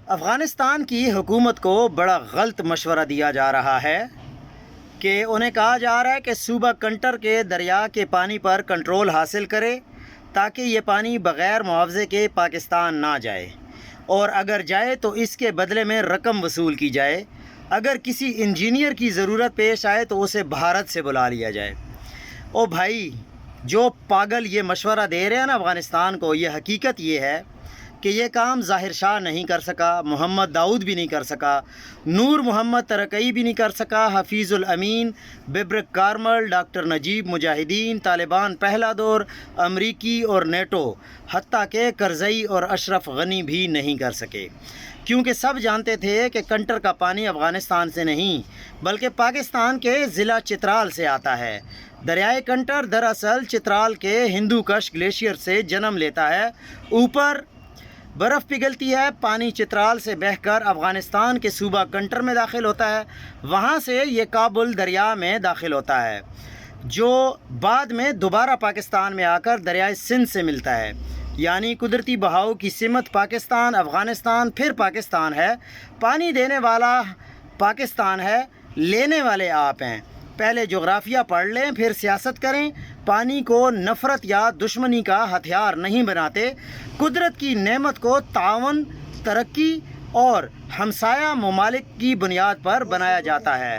افغانستان کی حکومت کو بڑا غلط مشورہ دیا جا رہا ہے کہ انہیں کہا جا رہا ہے کہ صوبہ کنٹر کے دریا کے پانی پر کنٹرول حاصل کرے تاکہ یہ پانی بغیر معاوضے کے پاکستان نہ جائے، اور اگر جائے تو اس کے بدلے میں رقم وصول کی جائے۔ اگر کسی انجینئر کی ضرورت پیش آئے تو اسے بھارت سے بلا لیا جائے۔ او بھائی، جو پاگل یہ مشورہ دے رہے ہیں نا افغانستان کو، یہ حقیقت یہ ہے کہ یہ کام ظاہر شاہ نہیں کر سکا، محمد داؤد بھی نہیں کر سکا، نور محمد ترکئی بھی نہیں کر سکا، حفیظ الامین، ببرک کارمل، ڈاکٹر نجیب مجاہدین، طالبان پہلا دور، امریکی اور نیٹو، حتیٰ کہ کرزئی اور اشرف غنی بھی نہیں کر سکے، کیونکہ سب جانتے تھے کہ کنٹر کا پانی افغانستان سے نہیں بلکہ پاکستان کے ضلع چترال سے آتا ہے۔ دریائے کنٹر دراصل چترال کے ہندو کش گلیشیئر سے جنم لیتا ہے۔ اوپر برف پگھلتی ہے، پانی چترال سے بہہ کر افغانستان کے صوبہ کنٹر میں داخل ہوتا ہے، وہاں سے یہ کابل دریا میں داخل ہوتا ہے، جو بعد میں دوبارہ پاکستان میں آ کر دریائے سندھ سے ملتا ہے۔ یعنی قدرتی بہاؤ کی سمت پاکستان، افغانستان، پھر پاکستان ہے۔ پانی دینے والا پاکستان ہے، لینے والے آپ ہیں۔ پہلے جغرافیہ پڑھ لیں، پھر سیاست کریں۔ پانی کو نفرت یا دشمنی کا ہتھیار نہیں بناتے، قدرت کی نعمت کو تعاون، ترقی اور ہمسایہ ممالک کی بنیاد پر بنایا جاتا ہے۔